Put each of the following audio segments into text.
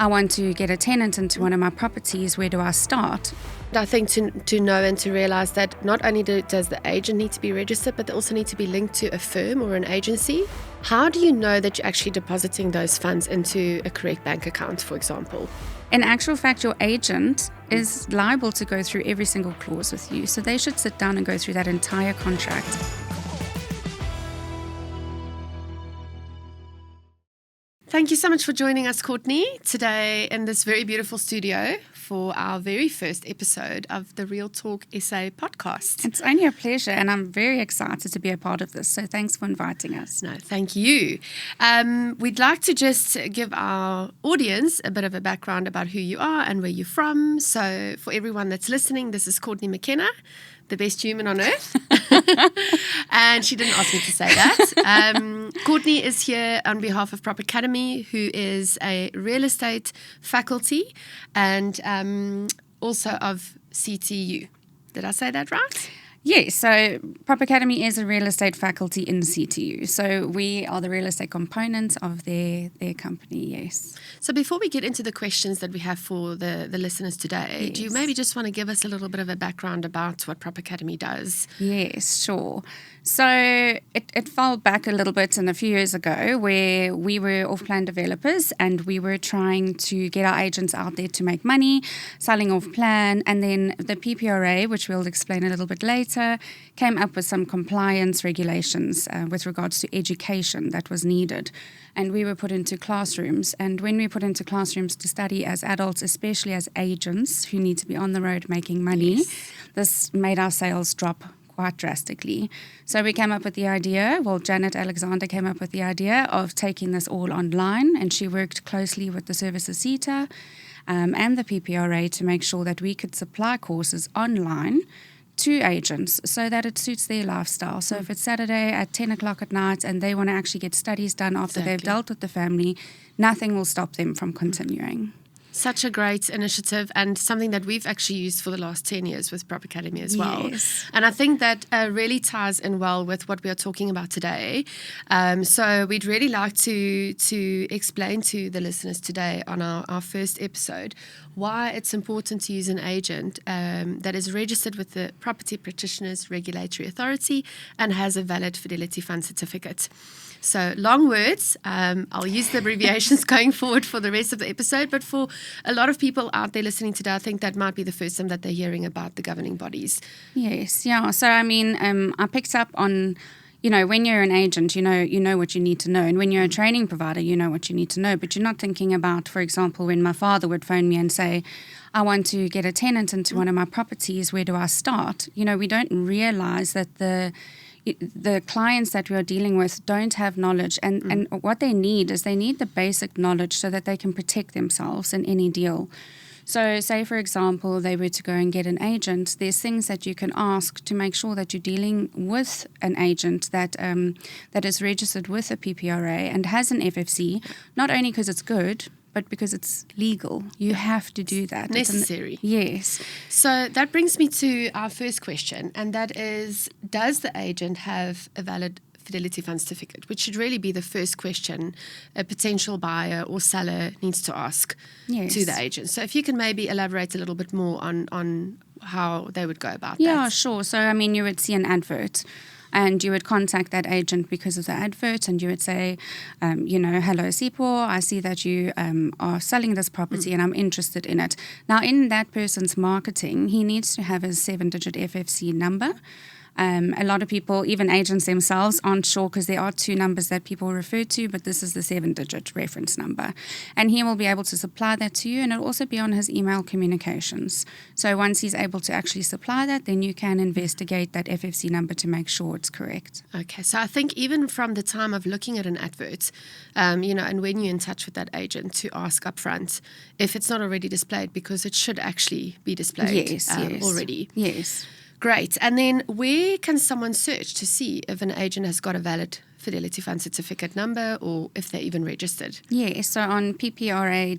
I want to get a tenant into one of my properties. Where do I start? I think to know and to realise that not only does the agent need to be registered, but they also need to be linked to a firm or an agency. How do you know that you're actually depositing those funds into a correct bank account, for example? In actual fact, your agent is liable to go through every single clause with you. So they should sit down and go through that entire contract. Thank you so much for joining us, Courtney, today in this very beautiful studio for our very first episode of the Real Talk SA podcast. It's only a pleasure, and I'm very excited to be a part of this. So thanks for inviting us. No, thank you. We'd like to just give our audience a bit of a background about who you are and where you're from. So for everyone that's listening, this is Courtney McKenna, the best human on earth. And she didn't ask me to say that. Courtney is here on behalf of Prop Academy, who is a real estate faculty and also of CTU. Did I say that right? Yes, so Prop Academy is a real estate faculty in the CTU. So we are the real estate components of their company, yes. So before we get into the questions that we have for the listeners today, Yes. do you maybe just want to give us a little bit of a background about what Prop Academy does? Yes, sure. So it fell back a little bit in a few years ago where we were off-plan developers and we were trying to get our agents out there to make money, selling off-plan, and then the PPRA, which we'll explain a little bit later, came up with some compliance regulations with regards to education that was needed. And we were put into classrooms. And when we were put into classrooms to study as adults, especially as agents who need to be on the road making money, Yes. this made our sales drop quite drastically. So we came up with the idea, Janet Alexander came up with the idea of taking this all online, and she worked closely with the Services CETA and the PPRA to make sure that we could supply courses online to agents so that it suits their lifestyle. So if it's Saturday at 10 o'clock at night and they want to actually get studies done after they've dealt with the family, nothing will stop them from continuing. Such a great initiative and something that we've actually used for the last 10 years with Prop Academy as well. Yes. And I think that really ties in well with what we are talking about today. So we'd really like to explain to the listeners today on our first episode why it's important to use an agent that is registered with the Property Practitioners Regulatory Authority and has a valid Fidelity Fund Certificate. So long words, I'll use the abbreviations going forward for the rest of the episode, but for a lot of people out there listening today, I think that might be the first time that they're hearing about the governing bodies. Yes, yeah. So I mean, I picked up on, when you're an agent, you know what you need to know, and when you're a training provider, you know what you need to know. But you're not thinking about, for example, when my father would phone me and say, I want to get a tenant into one of my properties. Where do I start? We don't realize that the clients that we are dealing with don't have knowledge, and what they need is they need the basic knowledge so that they can protect themselves in any deal. So say, for example, they were to go and get an agent, there's things that you can ask to make sure that you're dealing with an agent that is registered with a PPRA and has an FFC, not only because it's good, but because it's legal. You have to do that. Necessary. Yes. So that brings me to our first question, and that is, does the agent have a valid Fidelity Fund Certificate? Which should really be the first question a potential buyer or seller needs to ask to the agent. So if you can maybe elaborate a little bit more on how they would go about that. Yeah, sure. So, I mean, you would see an advert, and you would contact that agent because of the advert, and you would say, hello, Sipho, I see that you are selling this property and I'm interested in it. Now, in that person's marketing, he needs to have a 7-digit FFC number. A lot of people, even agents themselves, aren't sure because there are two numbers that people refer to, but this is the 7-digit reference number. And he will be able to supply that to you, and it'll also be on his email communications. So once he's able to actually supply that, then you can investigate that FFC number to make sure it's correct. Okay, so I think even from the time of looking at an advert, and when you're in touch with that agent, to ask upfront if it's not already displayed, because it should actually be displayed already. Yes. Great. And then where can someone search to see if an agent has got a valid Fidelity Fund Certificate number or if they're even registered? Yeah, so on ppra.org.za,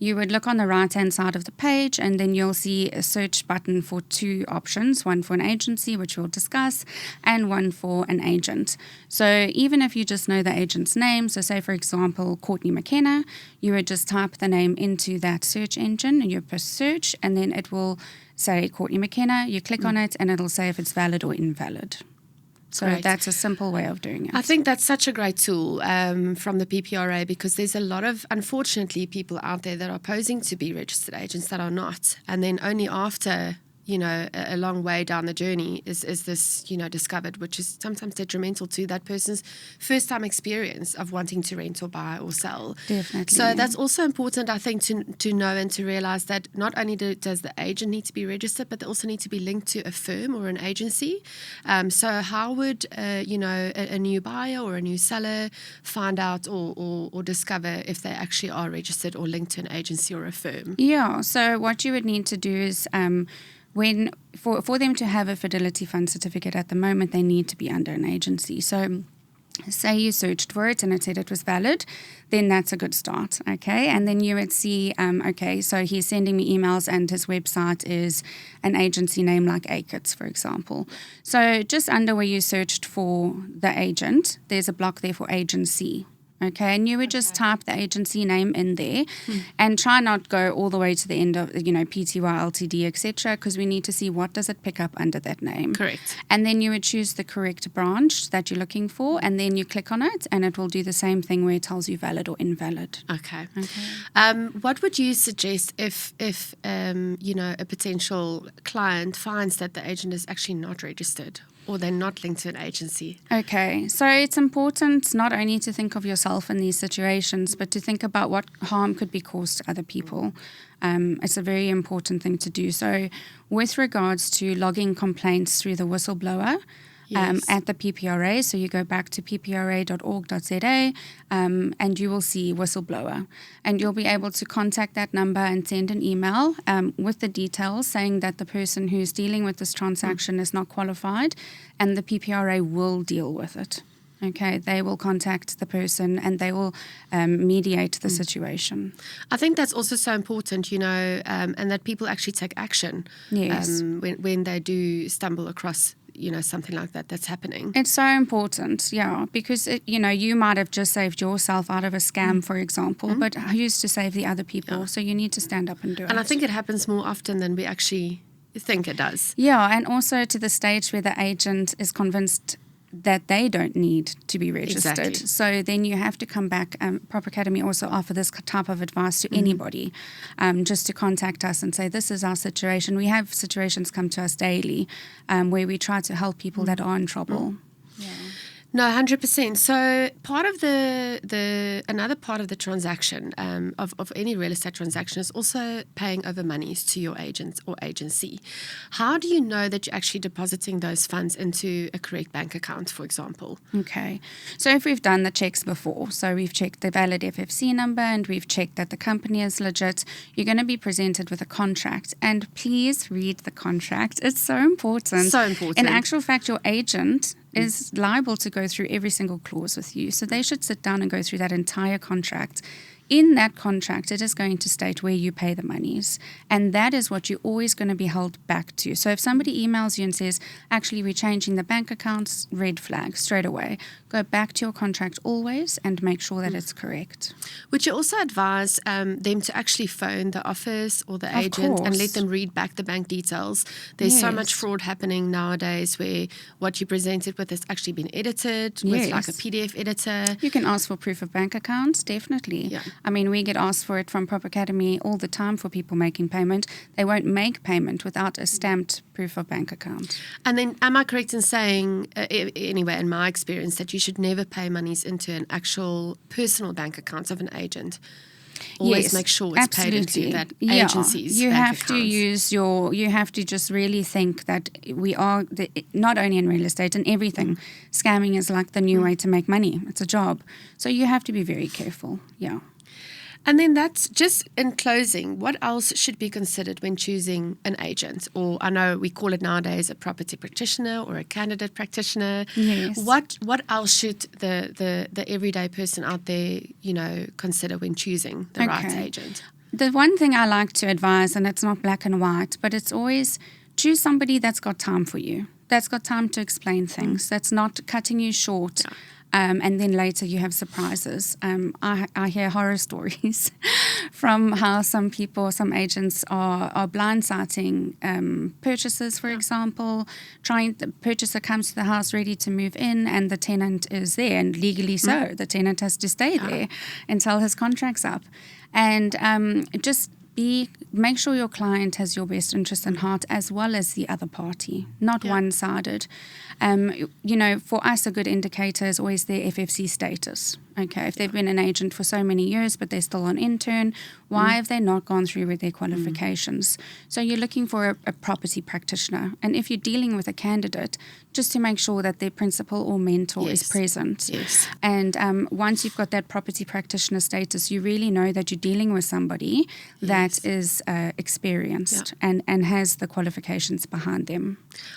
you would look on the right-hand side of the page, and then you'll see a search button for 2 options, one for an agency, which we'll discuss, and one for an agent. So even if you just know the agent's name, so say, for example, Courtney McKenna, you would just type the name into that search engine, and you press search, and then it will say Courtney McKenna. You click on it, and it'll say if it's valid or invalid. So Great. that's a simple way of doing it. I think that's such a great tool from the PPRA, because there's a lot of, unfortunately, people out there that are posing to be registered agents that are not. And then only after, a long way down the journey is this, discovered, which is sometimes detrimental to that person's first time experience of wanting to rent or buy or sell. Definitely. So that's also important, I think, to know and to realize that not only does the agent need to be registered, but they also need to be linked to a firm or an agency. So how would, a new buyer or a new seller find out or discover if they actually are registered or linked to an agency or a firm? Yeah, so what you would need to do is for them to have a Fidelity Fund Certificate at the moment, they need to be under an agency. So say you searched for it and it said it was valid, then that's a good start, okay? And then you would see, so he's sending me emails and his website is an agency name like Acutt, for example. So just under where you searched for the agent, there's a block there for agency. Okay, and you would just type the agency name in there and try not go all the way to the end of, PTY, LTD, etc., because we need to see what does it pick up under that name. Correct. And then you would choose the correct branch that you're looking for, and then you click on it, and it will do the same thing where it tells you valid or invalid. Okay. What would you suggest if a potential client finds that the agent is actually not registered or they're not linked to an agency? Okay, so it's important not only to think of yourself in these situations, but to think about what harm could be caused to other people. It's a very important thing to do. So with regards to logging complaints through the whistleblower, at the PPRA. So you go back to ppra.org.za and you will see whistleblower. And you'll be able to contact that number and send an email with the details saying that the person who's dealing with this transaction is not qualified, and the PPRA will deal with it. Okay, they will contact the person and they will mediate the situation. I think that's also so important, and that people actually take action when they do stumble across something like that's happening. It's so important, because you might have just saved yourself out of a scam, for example, but who's to save the other people? So you need to stand up and do it. And I think it happens more often than we actually think it does. Yeah, and also to the stage where the agent is convinced that they don't need to be registered. Exactly. So then you have to come back. Prop Academy also offer this type of advice to anybody, just to contact us and say, this is our situation. We have situations come to us daily where we try to help people that are in trouble. Yeah. No, 100%. So part of another part of the transaction of any real estate transaction is also paying over monies to your agent or agency. How do you know that you're actually depositing those funds into a correct bank account, for example? Okay. So if we've done the checks before, so we've checked the valid FFC number and we've checked that the company is legit, you're going to be presented with a contract. And please read the contract. It's so important. So important. In actual fact, your agent is liable to go through every single clause with you. So they should sit down and go through that entire contract. In that contract, it is going to state where you pay the monies. And that is what you're always going to be held back to. So if somebody emails you and says, actually, we're changing the bank accounts, red flag, straight away. Go back to your contract always and make sure that it's correct. Would you also advise them to actually phone the office or the agent and let them read back the bank details? There's so much fraud happening nowadays where what you presented with has actually been edited with like a PDF editor. You can ask for proof of bank accounts, definitely. Yeah. I mean, we get asked for it from Prop Academy all the time for people making payment. They won't make payment without a stamped proof of bank account. And then am I correct in saying, anyway, in my experience, that you should never pay monies into an actual personal bank account of an agent? Always make sure it's paid into that agency's bank accounts. You have to just really think that we are, not only in real estate and everything, scamming is like the new way to make money. It's a job. So you have to be very careful, And then that's just in closing, what else should be considered when choosing an agent? Or I know we call it nowadays a property practitioner or a candidate practitioner. Yes. What else should the everyday person out there, consider when choosing the right agent? The one thing I like to advise, and it's not black and white, but it's always choose somebody that's got time for you, that's got time to explain things, that's not cutting you short. Yeah. And then later you have surprises. I hear horror stories from how some agents are blindsiding purchasers, for example. The purchaser comes to the house ready to move in and the tenant is there, and legally so. The tenant has to stay there until his contract's up. And make sure your client has your best interest in heart as well as the other party, not one-sided. For us, a good indicator is always their FFC status. Okay, if they've been an agent for so many years, but they're still on intern, why have they not gone through with their qualifications? So you're looking for a property practitioner. And if you're dealing with a candidate, just to make sure that their principal or mentor is present. Yes. And once you've got that property practitioner status, you really know that you're dealing with somebody that is experienced and has the qualifications behind them.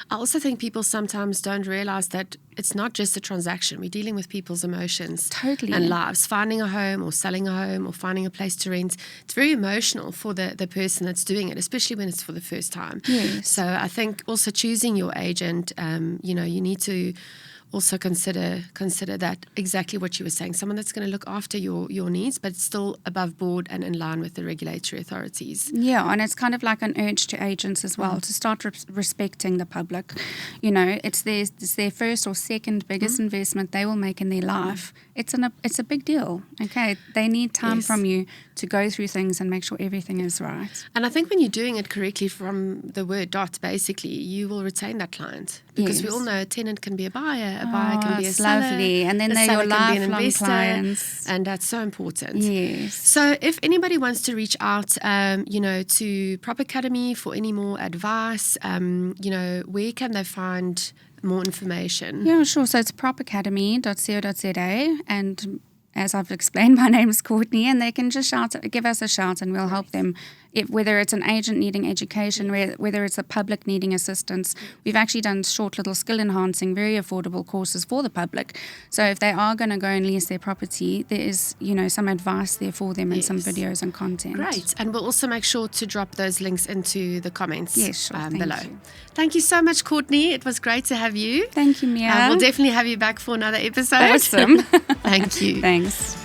I also think people sometimes don't realize that it's not just a transaction. We're dealing with people's emotions and lives. Finding a home or selling a home or finding a place to rent, it's very emotional for the person that's doing it, especially when it's for the first time. Yes. So I think also choosing your agent, you need to also consider that exactly what you were saying, someone that's going to look after your needs, but still above board and in line with the regulatory authorities. Yeah, and it's kind of like an urge to agents as well to start respecting the public. It's their first or second biggest investment they will make in their life. It's a big deal. Okay, they need time from you to go through things and make sure everything is right. And I think when you're doing it correctly from the word dot, basically, you will retain that client. Because we all know a tenant can be a buyer can be a seller. Lovely. And then they're your lifelong clients. And that's so important. Yes. So if anybody wants to reach out, to Prop Academy for any more advice, where can they find more information? Yeah, sure. So it's propacademy.co.za, and as I've explained, my name is Courtney, and they can just give us a shout, and we'll help them. Whether it's an agent needing education, whether it's a public needing assistance. We've actually done short little skill enhancing, very affordable courses for the public. So if they are going to go and lease their property, there is, some advice there for them and some videos and content. Great. And we'll also make sure to drop those links into the comments below. You. Thank you so much, Courtney. It was great to have you. Thank you, Mia. We'll definitely have you back for another episode. Awesome. Thank you. Thanks.